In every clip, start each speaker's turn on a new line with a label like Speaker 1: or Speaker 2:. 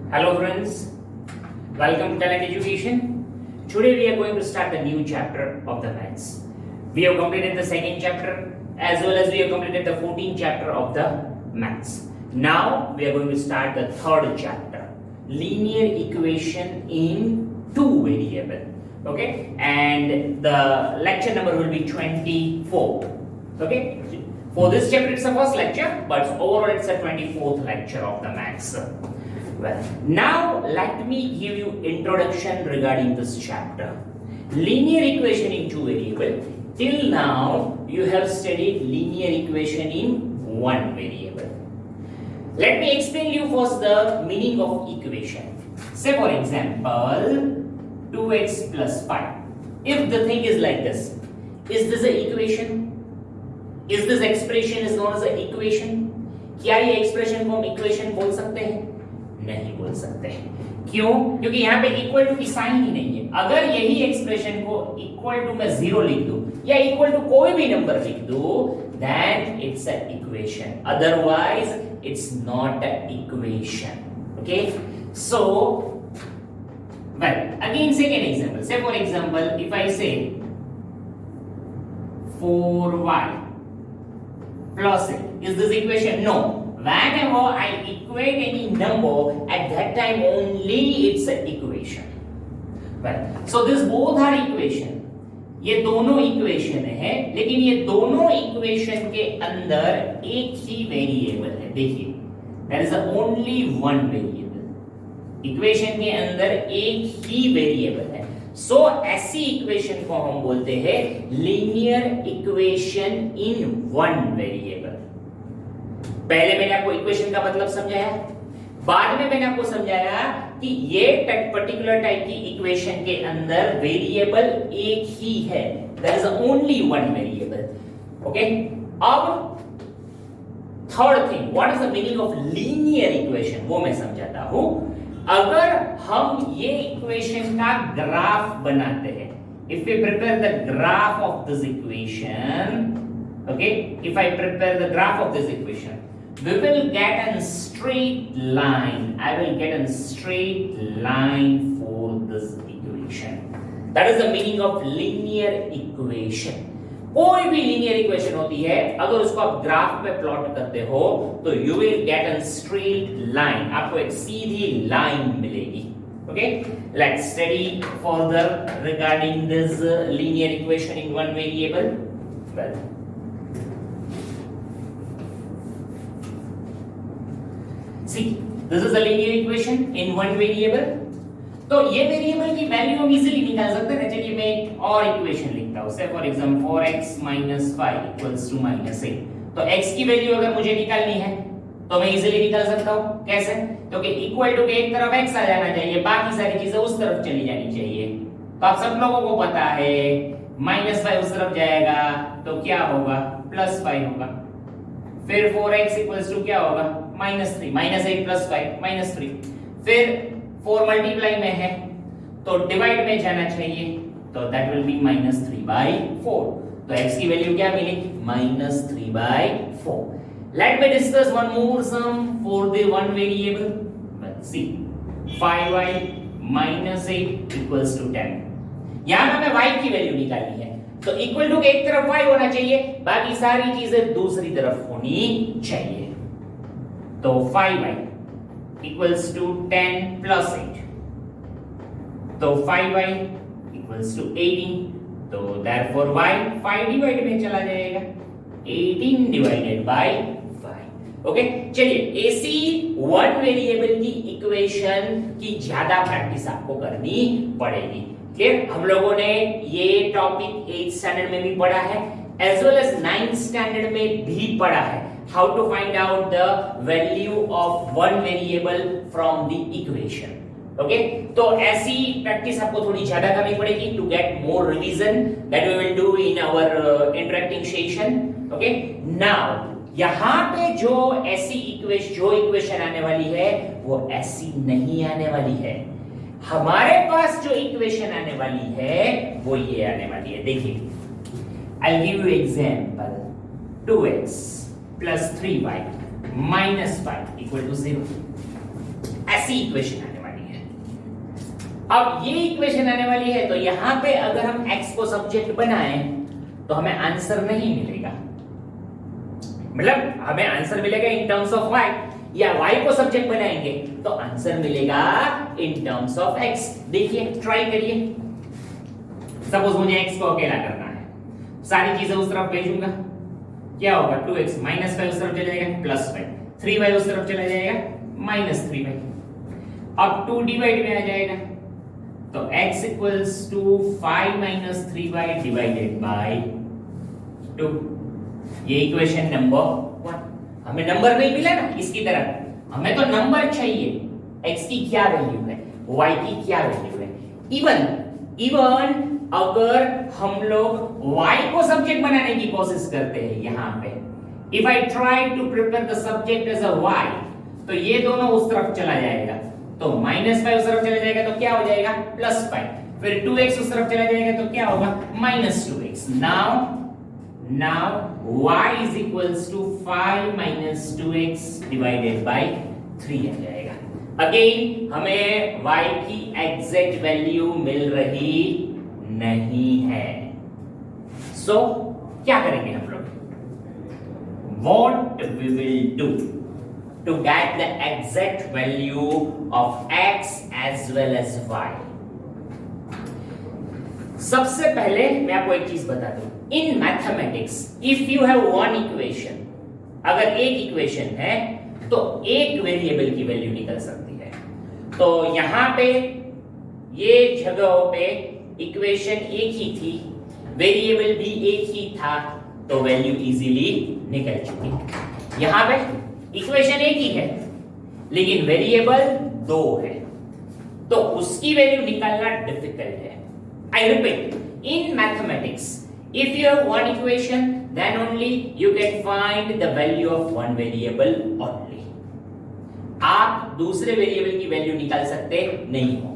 Speaker 1: Hello friends, welcome to Talent Education. Today we are going to start a new chapter of the maths. We have completed the second chapter as well as we have completed the 14th chapter of the maths. Now we are going to start the third chapter, linear equation in two variable. Okay, and the lecture number will be 24. Okay, for this chapter it's the first lecture, but overall it's the 24th lecture of the maths. Well, now let me give you introduction regarding this chapter. Linear equation in two variable. Till now you have studied linear equation in one variable. Let me explain you first the meaning of equation. Say for example 2x plus 5. If the thing is like this, is this an equation? Is this expression is known as an equation? क्या ये expression को हम equation बोल सकते हैं? नहीं बोल सकते हैं. क्यों? क्योंकि यहाँ पे इक्वल टू की साइन ही नहीं है. अगर यही एक्सप्रेशन को इक्वल टू में 0 लिख दूं या इक्वल टू कोई भी नंबर लिख दूं, then it's an equation. Otherwise, it's not an equation. Okay? So, well, again second example. Say for example, if I say 4y plus 8, is this equation? No. Whenever I equate any number, at that time only it's an equation. Well, so this both are equation. ये दोनों equation है, लेकिन ये दोनों equation के अंदर एक ही variable है. देखिए, there is only one variable. Equation के अंदर एक ही वेरिएबल है. So ऐसी इक्वेशन को हम बोलते हैं linear equation in one variable. पहले मैंने आपको इक्वेशन का मतलब समझाया, बाद में मैंने आपको समझाया कि ये पर्टिकुलर टाइप की इक्वेशन के अंदर वेरिएबल एक ही है. There is only one variable. Okay, अब third thing, what is the meaning of linear equation, वो मैं समझाता हूं. अगर हम ये इक्वेशन का ग्राफ बनाते हैं, if we prepare the graph of this equation, okay, if I prepare the graph of this equation, we will get a straight line. I will get a straight line for this equation. That is the meaning of linear equation. कोई भी linear equation होती है, अगर उसको आप graph पे plot करते हो तो you will get a straight line. आपको एक सीधी लाइन मिलेगी. Okay, let's study further regarding this linear equation in one variable. Well, see, this is a linear equation in one variable. तो ये वेरिएबल की वैल्यू हम इजीली निकाल सकते हैं. चलिए मैं एक और इक्वेशन लिखता हूं. से फॉर एग्जांपल 4x - 5 = -8. तो x की वैल्यू अगर मुझे निकालनी है तो मैं इजीली निकाल सकता हूं. कैसे? क्योंकि इक्वल टू के एक तरफ x आ जाना चाहिए, बाकी सारी चीजें उस तरफ चली जानी चाहिए. तो आप सब लोगों को पता है -5 उस तरफ जाएगा तो क्या होगा? +5 होगा. फिर 4x = क्या होगा? -3. -8 + 5 -3. फिर 4 मल्टीप्लाई में है तो डिवाइड में जाना चाहिए, तो दैट विल बी -3/4. तो x की वैल्यू क्या मिली? -3/4. Let me discuss one more sum for the one variable. Let's see, 5y - 8 = 10. यहां हमें y की वैल्यू निकालनी है, तो इक्वल टू के एक तरफ y होना चाहिए, बाकी सारी चीजें दूसरी तरफ होनी चाहिए. तो 5y = 10 + 8. तो 5y = 18. तो therefore y 5 डिवाइड में चला जाएगा. 18 / 5. ओके, चलिए ऐसी वन वेरिएबल की इक्वेशन की ज्यादा प्रैक्टिस आपको करनी पड़ेगी. क्लियर? हम लोगों ने ये टॉपिक 8th स्टैंडर्ड में भी पढ़ा है as well as 9th standard में भी पढ़ा है. How to find out the value of one variable from the equation. Okay? तो ऐसी प्रैक्टिस आपको थोड़ी ज्यादा करनी पड़ेगी to get more revision that we will do in our interacting session. Okay? Now यहाँ पे जो इक्वेशन आने वाली है वो ऐसी नहीं आने वाली है. हमारे पास जो इक्वेशन आने वाली है वो ये आने वाली है. देखिए, I'll give you example. 2x + 3y - 5 = 0. ऐसी इक्वेशन आने वाली है। अब ये इक्वेशन आने वाली है तो यहां पे अगर हम x को सब्जेक्ट बनाएं तो हमें आंसर नहीं मिलेगा, मतलब हमें आंसर मिलेगा इन टर्म्स ऑफ y, या y को सब्जेक्ट बनाएंगे तो आंसर मिलेगा इन टर्म्स ऑफ x। देखिए ट्राई करिए, सपोज मुझे x को अकेला करना है, सारी चीजें उस तरफ भेजूंगा, क्या होगा 2x माइनस 5 उस तरफ चला जाएगा प्लस 5, 3y उस तरफ चला जाएगा माइनस 3y, अब 2 डिवाइड में आ जाएगा तो x equals to 5 minus 3y divided by 2। ये इक्वेशन नंबर 1। हमें नंबर नहीं मिला ना इसकी तरह, हमें तो नंबर चाहिए, x की क्या वैल्यू है, y की क्या वैल्यू है। इवन अगर हम लोग y को सब्जेक्ट बनाने की कोशिश करते हैं यहां पे, if I try to prepare the subject as a y, तो ये दोनों उस तरफ चला जाएगा तो माइनस 5 उस तरफ चला जाएगा तो क्या हो जाएगा प्लस 5, फिर 2x उस तरफ चला जाएगा तो क्या होगा minus 2x। Now y is equals to 5 minus 2x divided by 3 आ जाएगा। अगेन हमें y की एग्जैक्ट वैल्यू मिल रही नहीं है, सो क्या करेंगे हम लोग, what we will do to get the exact value of x as well as y। सबसे पहले मैं आपको एक चीज बता दूं, in mathematics if you have one equation, अगर एक इक्वेशन है तो एक वेरिएबल की वैल्यू निकल सकती है। तो यहां पे ये जगहों पे इक्वेशन एक ही थी, वेरिएबल भी एक ही था, तो वैल्यू इजीली निकल चुकी। यहां पे इक्वेशन एक ही है लेकिन वेरिएबल दो है, तो उसकी वैल्यू निकालना डिफिकल्ट है। I repeat, in mathematics if you have one equation then only you can find the value of one variable only। आप दूसरे वेरिएबल की वैल्यू निकाल सकते नहीं हो।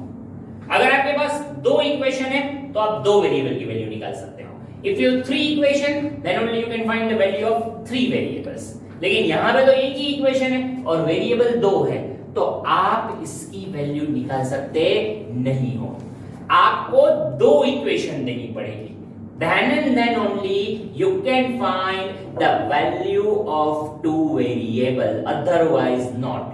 Speaker 1: अगर आपके पास दो इक्वेशन है तो आप दो वेरिएबल की वैल्यू निकाल सकते हो। If you have three equation then only you can find the value of three variables. लेकिन यहां पे तो एक ही इक्वेशन है और वेरिएबल दो है, तो आप इसकी वैल्यू निकाल सकते नहीं हो। आपको दो इक्वेशन देनी पड़ेगी, then and then only you can find the value of two variable, otherwise not।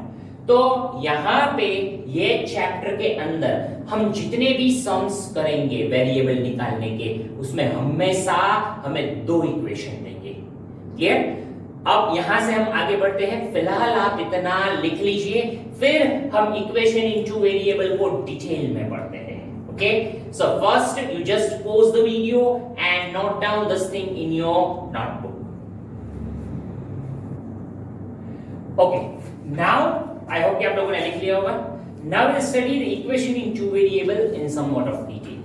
Speaker 1: तो यहां पे ये चैप्टर के अंदर हम जितने भी सम्स करेंगे वेरिएबल निकालने के, उसमें हमेशा हमें दो इक्वेशन देंगे। क्लियर? अब यहां से हम आगे बढ़ते हैं, फिलहाल आप इतना लिख लीजिए, फिर हम इक्वेशन इनटू वेरिएबल को डिटेल में पढ़ते हैं। Okay, so first you just pause the video and note down this thing in your notebook। Okay, now I hope कि आप लोगों ने लिख लिया होगा। Now we'll study the equation in two variable in somewhat of detail।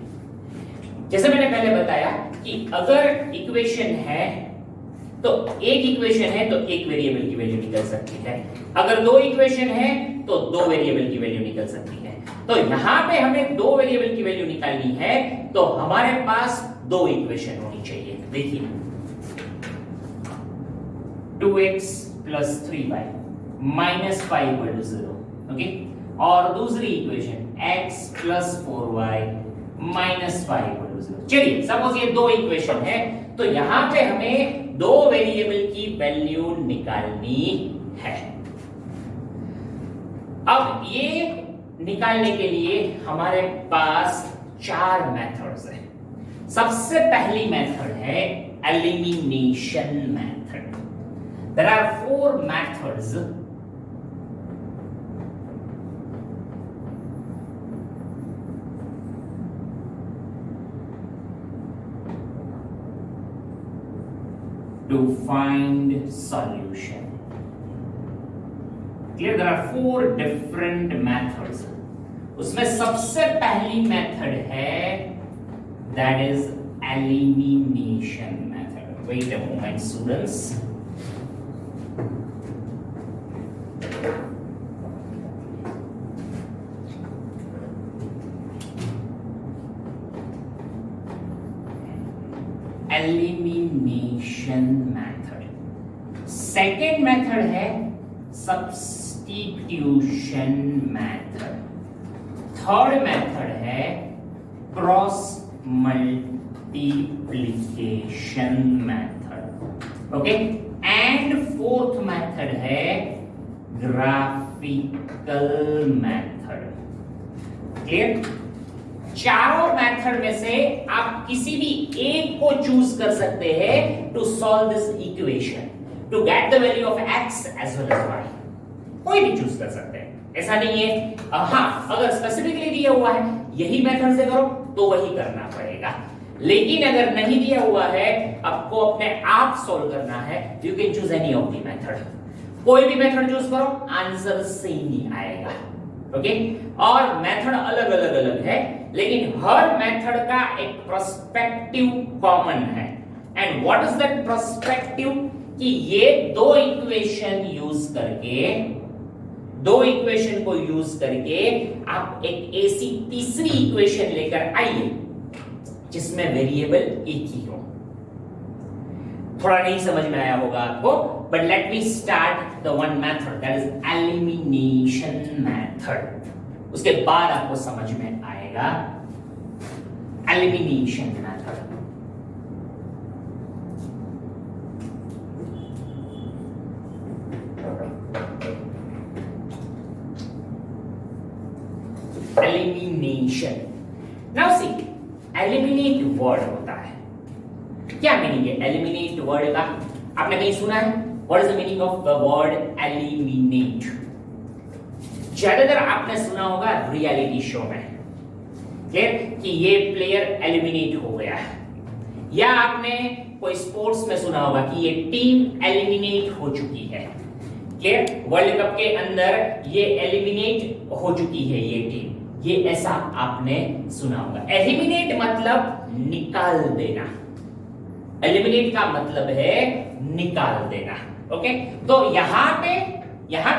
Speaker 1: जैसे मैंने पहले बताया कि अगर इक्वेशन है तो एक इक्वेशन है तो एक वेरिएबल की वैल्यू निकल सकती है, अगर दो इक्वेशन है तो दो वेरिएबल की वैल्यू निकल सकती है। तो यहां पे हमें दो वेरिएबल की वैल्यू निकालनी है तो हमारे पास दो इक्वेशन होनी चाहिए। देखिए 2x plus 3y minus 5 equal to 0, okay, और दूसरी equation x plus 4y minus 5 equal to 0। चलिए सपोज ये दो इक्वेशन है तो यहां पे हमें दो वेरिएबल की वैल्यू निकालनी है। अब ये निकालने के लिए हमारे पास चार मेथड्स हैं। सबसे पहली मेथड है elimination method. There are four methods to find solution। Clear? There are four different methods। उसमें सबसे पहली मेथड है that is elimination method। Wait a moment students। Elimination method. Second method है substitution substitution method. Third method है cross multiplication method, okay. And fourth method है graphical method. Clear? चारों method में से आप किसी भी एक को चूज कर सकते हैं to solve this equation, to get the value of x as well as y. कोई भी चूज कर सकते हैं, ऐसा नहीं है। हाँ, अगर स्पेसिफिकली दिया हुआ है यही मेथड से करो तो वही करना पड़ेगा, लेकिन अगर नहीं दिया हुआ है, आपको अपने आप सॉल्व करना है, you can choose any of the method. कोई भी मेथड चूज करो, आंसर सेम ही आएगा, ओके। और मेथड अलग अलग है, लेकिन हर मेथड का एक पर्सपेक्टिव कॉमन है। And what is that perspective? कि ये दो इक्वेशन को यूज करके आप एक ऐसी तीसरी इक्वेशन लेकर आइए जिसमें वेरिएबल एक ही हो। थोड़ा नहीं समझ में आया होगा आपको, but let me start the one method, that is elimination method. उसके बाद आपको समझ में आएगा elimination method. Elimination. Now see, eliminate word होता है, क्या मीनिंग है एलिमिनेट वर्ड का? आपने कहीं सुना है? What is the meaning of the word eliminate? ज्यादातर आपने सुना होगा रियलिटी शो में, क्लियर, कि ये प्लेयर एलिमिनेट हो गया है, या आपने कोई स्पोर्ट्स में सुना होगा कि ये टीम एलिमिनेट हो चुकी है। क्लियर? वर्ल्ड कप के अंदर ये एलिमिनेट हो चुकी है ये टीम, ये ऐसा आपने सुना होगा। एलिमिनेट मतलब निकाल देना, एलिमिनेट का मतलब है निकाल देना, ओके। तो यहां पे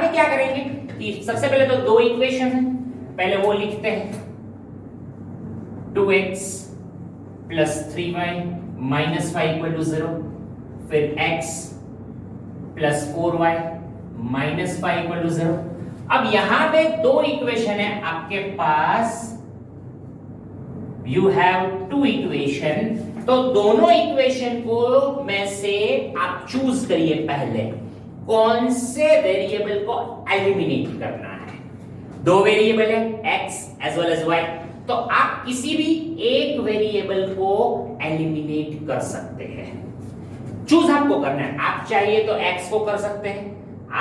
Speaker 1: क्या करेंगे कि सबसे पहले तो दो इक्वेशन है, पहले वो लिखते हैं 2x plus 3y minus 5 equal to 0, फिर x plus 4y minus 5 equal to 0। अब यहां पे दो इक्वेशन है आपके पास, यू हैव टू इक्वेशन, तो दोनों इक्वेशन को में से आप चूज करिए पहले कौन से वेरिएबल को एलिमिनेट करना है। दो वेरिएबल है x as well as y, तो आप किसी भी एक वेरिएबल को एलिमिनेट कर सकते हैं। चूज आपको करना है, आप चाहिए तो x को कर सकते हैं,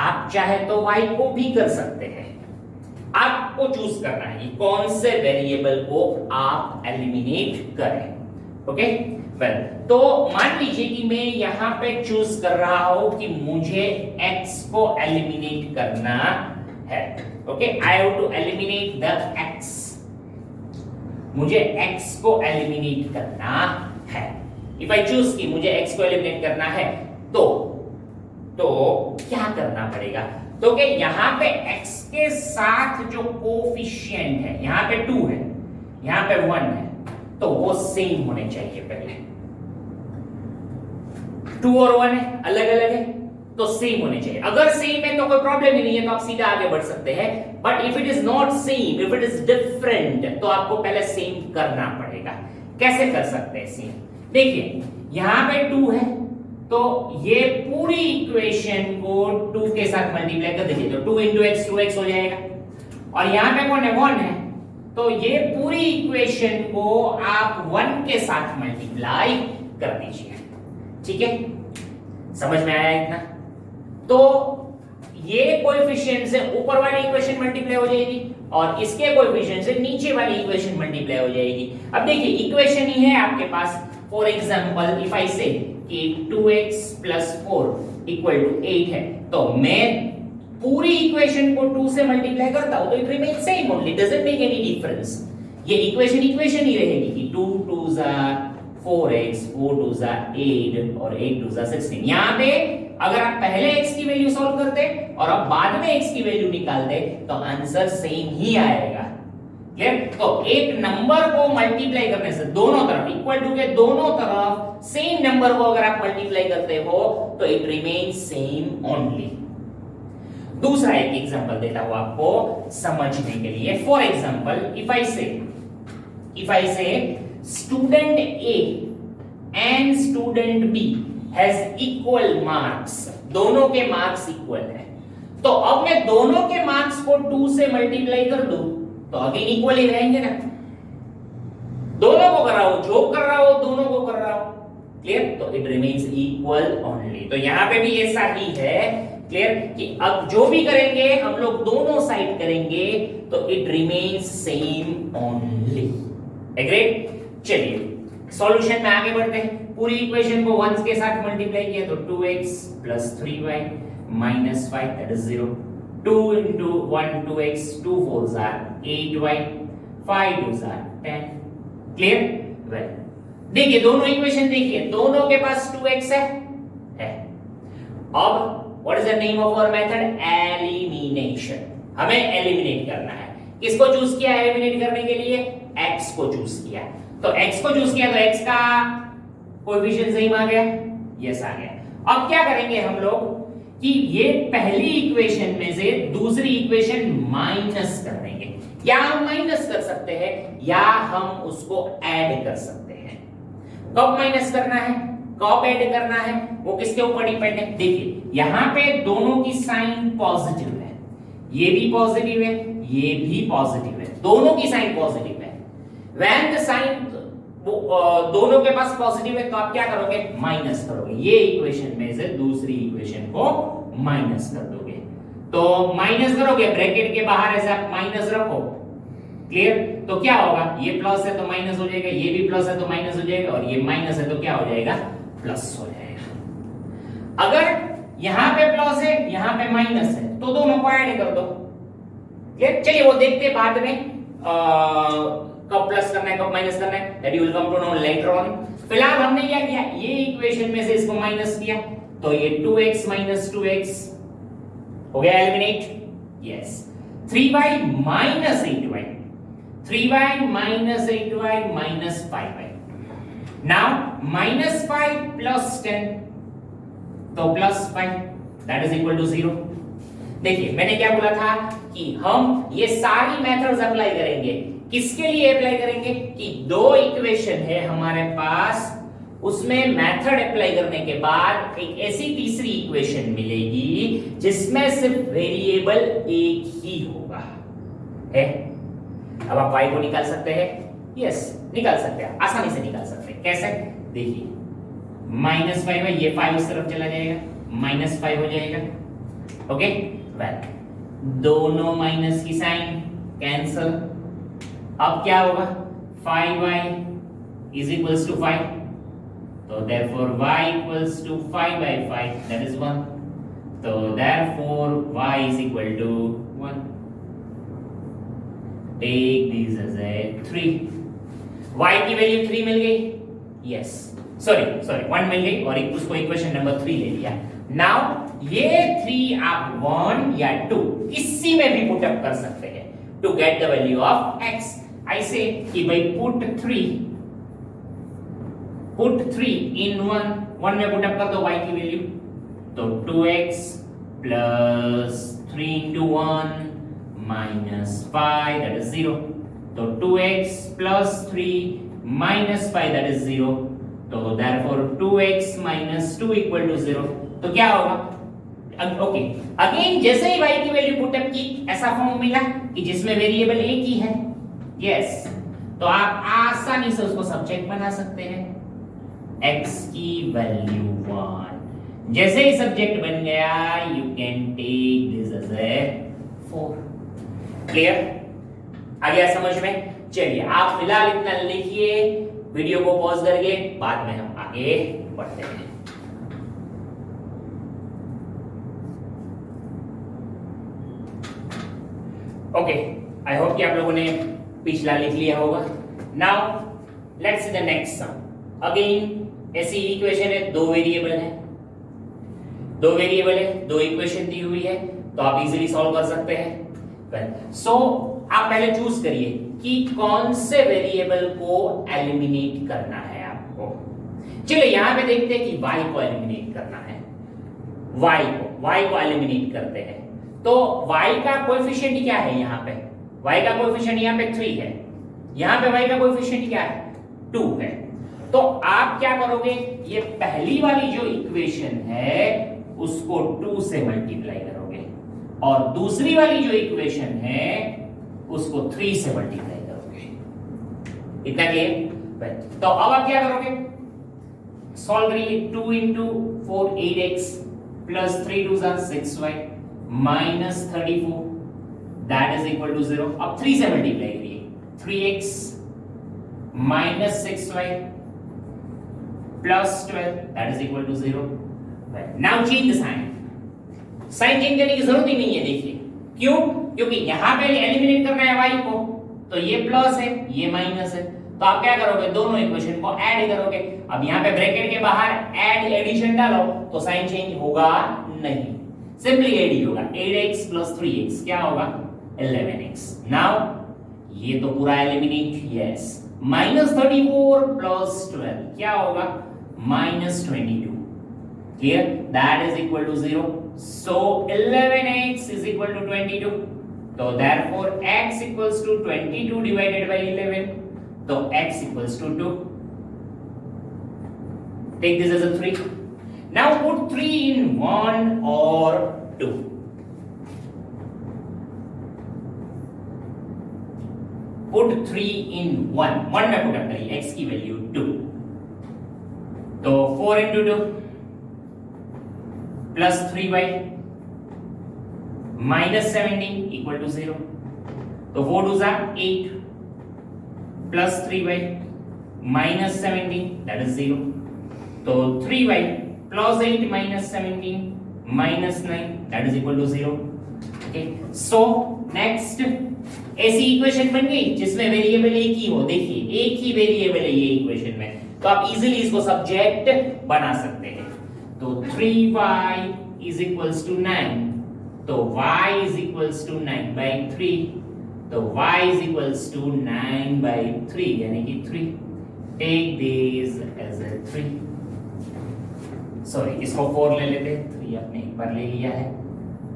Speaker 1: आप चाहे तो y को भी कर सकते हैं। आपको चूज करना है कि कौन से वेरिएबल को आप एलिमिनेट करें, ओके। वेल, तो मान लीजिए कि मैं यहां पे चूज कर रहा हूं कि मुझे x को एलिमिनेट करना है, okay. I have to eliminate the x, मुझे x को एलिमिनेट करना है। इफ आई चूज कि मुझे x को एलिमिनेट करना है तो क्या करना पड़ेगा? तो कि यहां पे x के साथ जो कोफिशिएंट है, यहां पे 2 है, यहां पे 1 है, तो वो सेम होने चाहिए। पहले 2 और 1 है, अलग अलग है, तो सेम होने चाहिए। अगर सेम है तो कोई प्रॉब्लम ही नहीं है, तो आप सीधा आगे बढ़ सकते हैं। But if it is not same, if it is different, तो आपको पहले सेम करना पड़ेगा। कैसे कर सकते हैं सेम? देखिए, यहां पे 2 है, तो ये पूरी इक्वेशन को 2 के साथ मल्टीप्लाई कर दीजिए, तो 2 into x 2x हो जाएगा। और यहां पे कौन है? 1 है, तो ये पूरी इक्वेशन को आप 1 के साथ मल्टीप्लाई कर दीजिए। ठीक है, समझ में आया इतना? तो ये कोएफिशिएंट से ऊपर वाली इक्वेशन मल्टीप्लाई हो जाएगी और इसके कोएफिशिएंट से नीचे वाली इक्वेशन मल्टीप्लाई हो जाएगी। अब देखिए, इक्वेशन ही है आपके पास। फॉर एग्जांपल, इफ आई से कि 2x + 4 = 8 है, तो मैं पूरी इक्वेशन को 2 से मल्टीप्लाई करता हूं तो it remain same only, doesn't make any difference. ये इक्वेशन ही रहेगी कि 2 2s are 4x, 4 2s are 8 और 8 2s are 16। यहां पे अगर आप पहले x की वैल्यू सॉल्व करते और अब बाद में x की वैल्यू निकालते तो आंसर सेम ही आएगा। क्लियर? तो एक नंबर को मल्टीप्लाई करने से दोनों तरफ इक्वल टू के दोनों तरफ सेम नंबर को अगर आप मल्टीप्लाई करते हो तो इट रिमेन्स सेम ओनली। दूसरा एक एग्जांपल देता हूं आपको समझने के लिए। For example if I say student A and student B has equal marks, दोनों के मार्क्स इक्वल है, तो अब मैं दोनों के मार्क्स को 2 से मल्टीप्लाई कर दूं तो अगेन इक्वल ही रहेंगे ना। दोनों को कर रहा हूं, जो कर रहा हूं दोनों को कर रहा हूं, क्लियर, तो इट रिमेन्स इक्वल ओनली। तो यहां पे भी ऐसा ही है, क्लियर, कि अब जो भी करेंगे हम लोग दोनों साइड करेंगे तो it remains same only. Agreed? चलिए सॉल्यूशन में आगे बढ़ते हैं। पूरी इक्वेशन को 1 के साथ मल्टीप्लाई किया तो 2x plus 3y minus 5 that is 0. 2 into 1 2x, 2 4s are 8y, 5 2s are 10. Clear? Well, देखिए दोनों इक्वेशन देखिए, दोनों के पास 2x है। अब what is the name of our method? Elimination. हमें एलिमिनेट करना है। किसको चूज किया एलिमिनेट करने के लिए? x को चूज किया। तो x को चूज किया तो x का कोएफिशिएंट सेम आ गया, यस आ गया। अब क्या करेंगे हम लोग कि ये पहली इक्वेशन में से दूसरी इक्वेशन माइनस कर देंगे। या हम माइनस कर सकते हैं या हम उसको ऐड कर सकते हैं। कब माइनस करना है, कब ऐड करना है, वो किसके ऊपर डिपेंड है? देखिए यहां पे दोनों की साइन पॉजिटिव है, ये भी पॉजिटिव है, ये भी पॉजिटिव है, दोनों की साइन पॉजिटिव है। व्हेन द साइन दोनों के पास पॉजिटिव है तो आप क्या करोगे? माइनस करोगे। ये इक्वेशन में से दूसरी इक्वेशन को माइनस कर दोगे। तो माइनस करोगे, ब्रैकेट के बाहर ऐसे आप माइनस रखो, क्लियर, तो क्या होगा? ये प्लस है तो माइनस हो जाएगा, ये भी प्लस है तो माइनस हो जाएगा, और ये माइनस है तो क्या हो जाएगा? प्लस हो जाएगा। अगर यहां पे प्लस है यहां पे माइनस है तो दोनों को ऐड कर दो, क्लियर। चलिए वो देखते हैं बाद में कब प्लस करना है कब माइनस करना है, that you will come to know later on. फिलहाल हमने क्या किया, ये इक्वेशन में से इसको माइनस किया तो ये 2x minus 2x हो गया eliminate, yes. 3y minus 8y, 3y minus 8y minus 5y। Now minus 5 plus 10 तो plus 5 that is equal to 0। देखिए मैंने क्या बोला था कि हम ये सारी मेथड्स अप्लाई करेंगे। किसके लिए अप्लाई करेंगे? कि दो इक्वेशन है हमारे पास, उसमें मेथड अप्लाई करने के बाद एक ऐसी तीसरी इक्वेशन मिलेगी जिसमें सिर्फ वेरिएबल एक ही होगा, है। अब आप y को निकाल सकते हैं, यस निकाल सकते हैं, आसानी से निकाल सकते हैं। कैसे? देखिए -5 में ये 5 उस तरफ चला जाएगा, -5 हो जाएगा, ओके। वेल, दोनों माइनस की साइन कैंसल। अब क्या होगा? 5y is equals to 5, तो therefore y equals to 5/5 that is 1, तो therefore y is equal to 1। take this as a 3, y की वैल्यू 3 मिल गई, यस, सॉरी 1 मिल गई और उसको इक्वेशन नंबर 3 ले लिया। नाउ ये 3 आप 1 या 2 किसी में भी पुट अप कर सकते हैं to get the value of x। I say कि भाई put 3 in 1 में पुट अप कर दो y की वैल्यू, तो 2x plus 3 into 1 minus 5 that is 0, तो 2x plus 3 minus 5 that is 0, तो therefore 2x minus 2 equal to 0। तो क्या होगा? ओके, अगेन जैसे ही y की वैल्यू पुट अप की ऐसा फॉर्म मिला कि जिसमें वेरिएबल एक ही है, यस, तो आप आसानी से उसको सब्जेक्ट बना सकते हैं। x की वैल्यू 1, जैसे ही सब्जेक्ट बन गया you can take this as a 4। Clear? आ गया समझ में? चलिए आप फिलहाल इतना लिखिए, वीडियो को पॉज करके बाद में हम आगे बढ़ते हैं। ओके, आई होप कि आप लोगों ने पिछला लिख लिया होगा। Now let's see the next sum. Again ऐसी इक्वेशन है, दो वेरिएबल है, दो इक्वेशन दी हुई है, तो आप इजीली सॉल्व कर सकते हैं। सो आप पहले चूज करिए कि कौन से वेरिएबल को एलिमिनेट करना है आपको। चलिए यहां पे देखते हैं कि y को एलिमिनेट करना है। y को एलिमिनेट करते हैं। तो y का कोएफिशिएंट क्या है यहाँ पे? y का कोएफिशिएंट यहाँ पे 3 है, यहाँ पे y का कोएफिशिएंट क्या है? 2 है। तो आप क्या करोगे, ये पहली वाली जो इक्वेशन है उसको 2 से मल्टीप्लाई करोगे और दूसरी वाली जो इक्वेशन है उसको 3 से मल्टीप्लाई करोगे। इतना क्लियर? तो अब आप क्या करोगे, सॉल्व करिए। 2 into 4 8x plus 3 2 6y minus 34 that is equal to 0। अब 3 से मल्टीप्लाई करिए, 3x minus 6y plus 12 that is equal to 0। now change the sign। Sign change करने की जरूरत ही नहीं है, देखिए क्यों, क्योंकि यहां पे एलिमिनेट करना है y को, तो ये प्लस है ये माइनस है, तो आप क्या करोगे, दोनों इक्वेशन को ऐड करोगे। अब यहाँ पे ब्रैकेट के बाहर ऐड एडिशन डालो तो साइन चेंज होगा नहीं, सिंपली ऐड ही होगा। 8x plus 3x क्या होगा, 11x। नाउ ये तो पूरा एलिमिनेट, यस। माइनस 34 प्लस 12 क्या होगा, minus 22। Clear? That is equal to 0। So 11x is equal to 22। तो therefore x equals to 22 divided by 11। तो x equals to 2। Take this as a 3। Now put 3 in 1 or 2। Put 3 in 1 में put up करिए, x की value 2। तो 4 into 2 plus 3y minus 17 equal to 0। तो 4 2 8 plus 3y minus 17 that is 0। तो 3y plus 8 minus 17 minus 9 that is equal to 0। okay, so next ऐसी equation बन गई जिसमें वेरिएबल एक ही हो। देखिए एक ही वेरिएबल है ये इक्वेशन में, तो आप इजीली इसको सब्जेक्ट बना सकते हैं। तो 3y is equals to 9, तो y is equals to 9 by 3, तो y is equals to 9 by 3 यानी कि 3। take this as a 3, sorry इसको 4 ले लेते हैं, 3 आपने एक बार ले लिया है।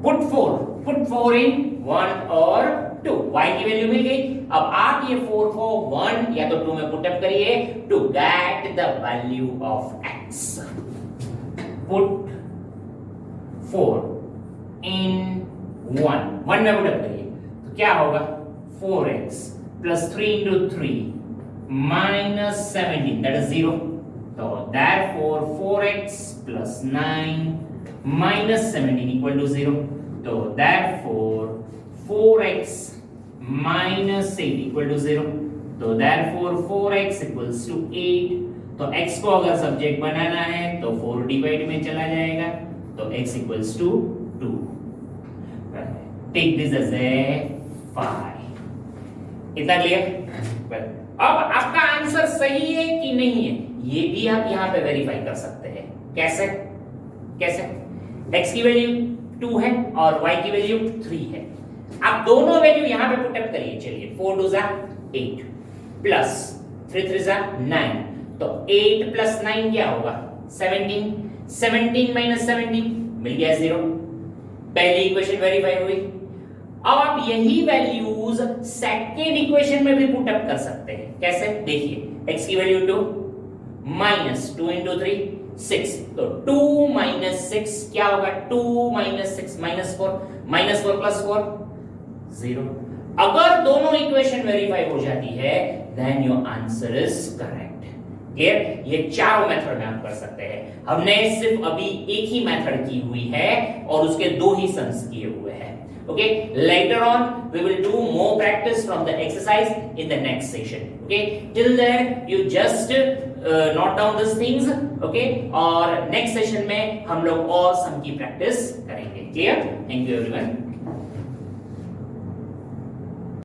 Speaker 1: put 4 in 1 और 2, y की वैल्यू मिल गई। अब आप ये 4 को 1 या तो 2 में पुट अप करिए to get the value of x। Put 4 in 1 में पुट अप करिए तो क्या होगा, 4x plus 3 into 3 minus 17 that is 0। तो therefore 4x plus 9 minus 17 equal to 0। तो therefore 4x minus 8 equal to 0। तो therefore 4x equals to 8। तो x को अगर सब्जेक्ट बनाना है तो 4 डिवाइड में चला जाएगा, तो x equals to 2। take this as a 5। इतना क्लियर? अब आपका आंसर सही है कि नहीं है ये भी आप यहां पे वेरीफाई कर सकते हैं। कैसे? x की वैल्यू 2 है और y की वैल्यू 3 है। आप दोनों वैल्यू यहां पे पुट अप करिए। चलिए 4 2 8 प्लस 3 3 9, तो 8 प्लस 9 क्या होगा, 17। 17 माइनस 17 मिल गया 0। पहली इक्वेशन वेरीफाई हुई। अब आप यही वैल्यूज सेकेंड इक्वेशन में भी पुट अप कर सकते हैं। कैसे? देखिए x की वैल्यू 2 माइनस 2 into 3 6, तो 2 minus 6 क्या होगा, 2 minus 6 minus 4 plus 4 0। अगर दोनों इक्वेशन वेरीफाई हो जाती है then your answer is correct। Clear? ये चारों मेथड में आप कर सकते हैं। हमने सिर्फ अभी एक ही मेथड की हुई है और उसके 2 ही सम्स किए हुए हैं। Okay, later on we will do more practice from the exercise in the next session। Okay, till then you just note down these things। Okay, और next session में हम लोग और सम की प्रैक्टिस करेंगे। Clear? Thank you everyone।